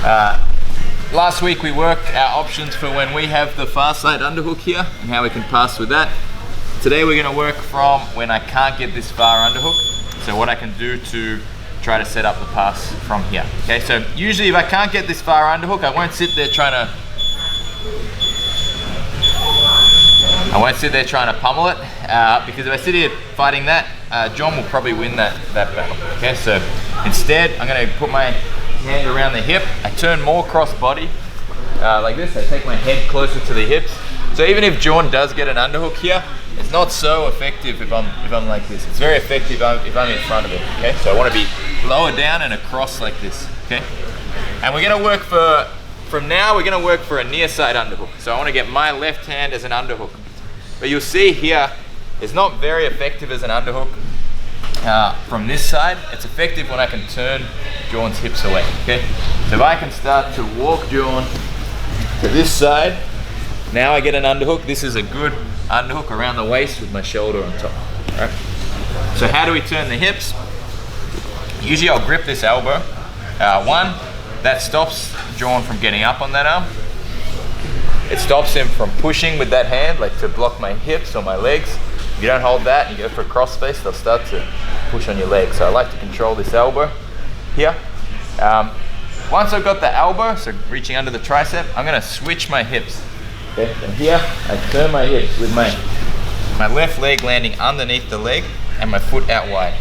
Last week we worked our options for when we have the far side underhook here and how we can pass with that. Today we're going to work from when I can't get this far underhook, so what I can do to try to set up the pass from here. Okay, so usually if I can't get this far underhook, I won't sit there trying to pummel it, because if I sit here fighting that, John will probably win that battle. Okay, so instead I'm going to put my hand around the hip, I turn more cross body like this, I take my head closer to the hips. So even if John does get an underhook here, it's not so effective if I'm like this. It's very effective if I'm in front of it. Okay, so I want to be lower down and across like this. Okay, and we're going to work from now we're going to work for a near side underhook. So I want to get my left hand as an underhook. But you'll see here, it's not very effective as an underhook from this side. It's effective when I can turn John's hips away. Okay, so if I can start to walk John to this side, now I get an underhook. This is a good underhook around the waist with my shoulder on top. All right. So how do we turn the hips? Usually I'll grip this elbow. One, that stops John from getting up on that arm. It stops him from pushing with that hand, like to block my hips or my legs. If you don't hold that and you go for a cross space, they'll start to push on your legs. So I like to control this elbow here. Once I've got the elbow, so reaching under the tricep, I'm going to switch my hips. Okay, and here I turn my hips with my left leg landing underneath the leg and my foot out wide.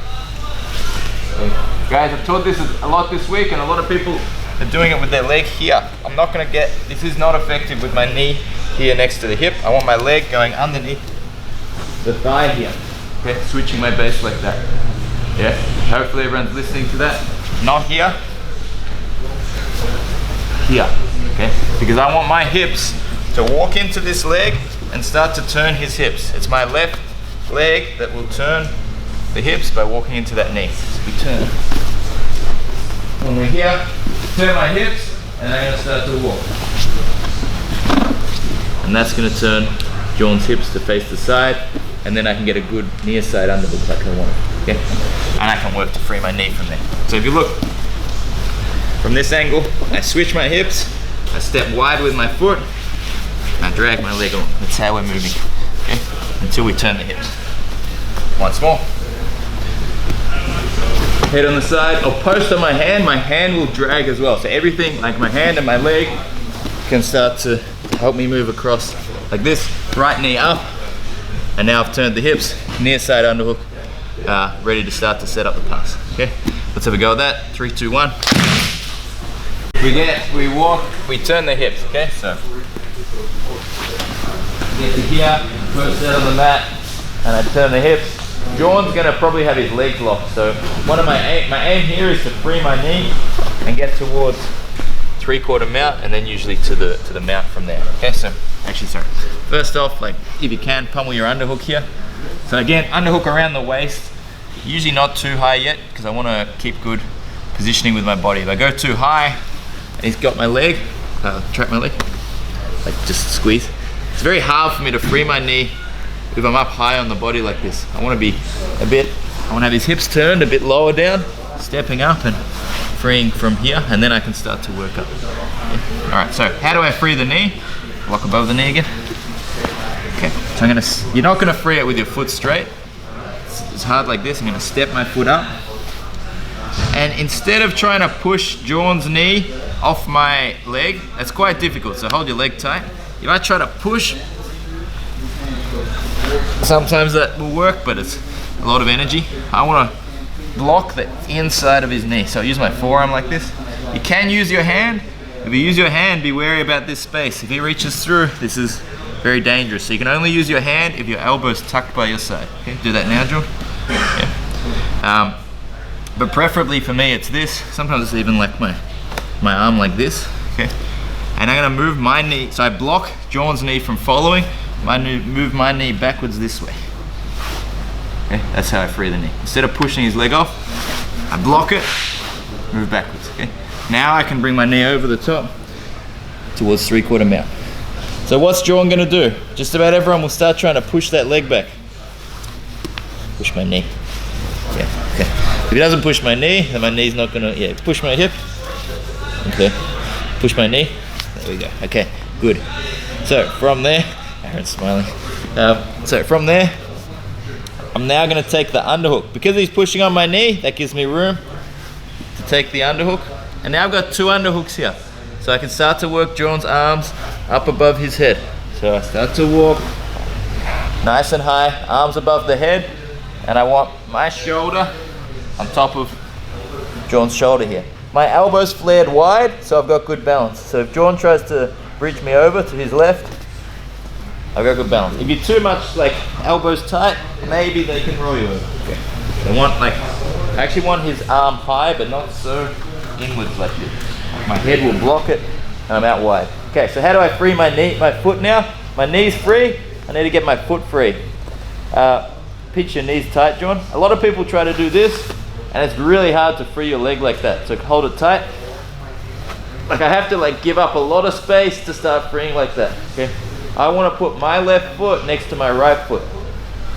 Okay. Guys, I've taught this a lot this week, and a lot of people are doing it with their leg here. I'm not going to get, this is not effective with my knee here next to the hip. I want my leg going underneath the thigh here. Okay, switching my base like that. Yeah, hopefully everyone's listening to that. Not here. Here, okay? Because I want my hips to walk into this leg and start to turn his hips. It's my left leg that will turn the hips by walking into that knee. So we turn. When we're here, turn my hips, and I'm going to start to walk. And that's going to turn John's hips to face the side, and then I can get a good near side underhook like I want. Okay? And I can work to free my knee from there. So if you look from this angle, I switch my hips, I step wide with my foot, I drag my leg on. That's how we're moving. Okay? Until we turn the hips. Once more. Head on the side. I'll post on my hand will drag as well. So everything, like my hand and my leg, can start to help me move across like this. Right knee up. And now I've turned the hips. Near side underhook. Ready to start to set up the pass. Okay? Let's have a go at that. 3, 2, 1. We walk, we turn the hips. Okay? So get to here, first set on the mat, and I turn the hips. John's gonna probably have his legs locked, so one of my aim here is to free my knee and get towards 3/4 mount, and then usually to the mount from there. Okay, so actually, sorry. First off, like if you can, pummel your underhook here. So again, underhook around the waist, usually not too high yet because I want to keep good positioning with my body. If I go too high, and he's got my leg, trap my leg, like just squeeze. It's very hard for me to free my knee if I'm up high on the body like this. I want to be I want to have his hips turned a bit lower down, stepping up and freeing from here, and then I can start to work up. Yeah. All right, so how do I free the knee? Lock above the knee again. Okay, so you're not gonna free it with your foot straight. It's hard like this. I'm gonna step my foot up. And instead of trying to push John's knee off my leg, that's quite difficult, so hold your leg tight. If I try to push, sometimes that will work, but it's a lot of energy. I want to block the inside of his knee. So I use my forearm like this. You can use your hand. If you use your hand, be wary about this space. If he reaches through, this is very dangerous. So you can only use your hand if your elbow's tucked by your side. Okay, do that now, John. Yeah. But preferably for me, it's this. Sometimes it's even like my arm like this. Okay. And I'm gonna move my knee, so I block John's knee from following. Move my knee backwards this way. Okay, that's how I free the knee. Instead of pushing his leg off, I block it, move backwards. Okay. Now I can bring my knee over the top towards 3/4 mount. So what's John gonna do? Just about everyone will start trying to push that leg back. Push my knee. Yeah. Okay. If he doesn't push my knee, then my knee's not gonna. Yeah. Push my hip. Okay. push my knee. There we go. Okay, good. So from there, Aaron's smiling. So from there, I'm now going to take the underhook. Because he's pushing on my knee, that gives me room to take the underhook. And now I've got 2 underhooks here. So I can start to work John's arms up above his head. So I start to walk nice and high, arms above the head, and I want my shoulder on top of John's shoulder here. My elbows flared wide, so I've got good balance. So if John tries to bridge me over to his left, I've got good balance. If you're too much like elbows tight, maybe they can roll you over. Okay. I actually want his arm high, but not so inwards like this. My head will block it, and I'm out wide. Okay, so how do I free my knee, my foot now? My knee's free. I need to get my foot free. Pitch your knees tight, John. A lot of people try to do this, and it's really hard to free your leg like that. So hold it tight. Like I have to like give up a lot of space to start freeing like that. Okay. I want to put my left foot next to my right foot.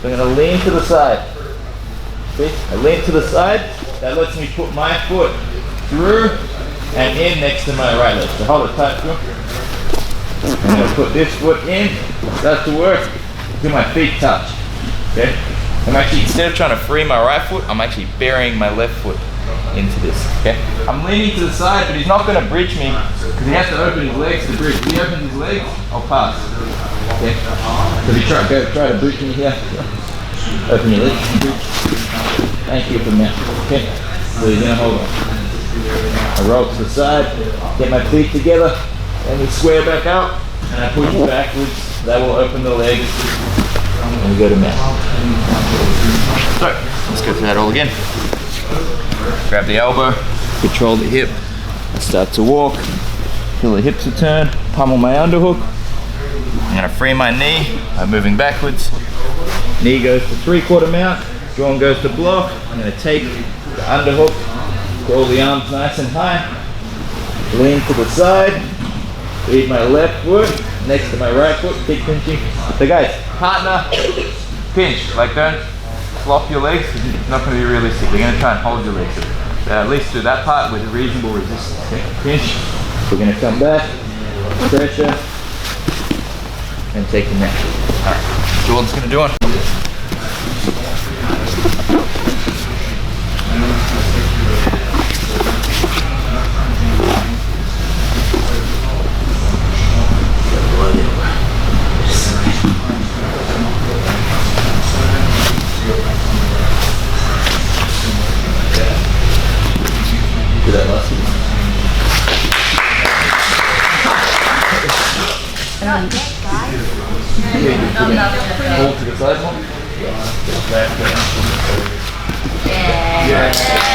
So I'm going to lean to the side. See? I lean to the side. That lets me put my foot through and in next to my right leg. So hold it tight, John. I'm going to put this foot in. Start to work. Do my feet touch. Okay. I'm actually, instead of trying to free my right foot, I'm actually burying my left foot into this. Okay. I'm leaning to the side, but he's not going to bridge me because he has to open his legs to bridge. If he opens his legs, I'll pass. Okay. So if you try to bridge me here, open your legs and bridge. Thank you for that. Okay. So you're going to hold on. I roll to the side, get my feet together, and we square back up, and I push backwards. That will open the legs, and we go to mat. So, let's go through that all again. Grab the elbow, control the hip, start to walk, feel the hips return, pummel my underhook. I'm going to free my knee by moving backwards. Knee goes to 3/4 mount, John goes to block. I'm going to take the underhook, curl the arms nice and high, lean to the side, lead my left foot next to my right foot, keep pinching. So guys, partner pinch, like don't flop your legs, it's not going to be realistic. We're going to try and hold your legs. At least do that part with reasonable resistance. Okay? Pinch, we're going to come back, pressure, and take the neck. Alright, Jordan's going to do one. Do that last one. Hold to the side one. Yeah.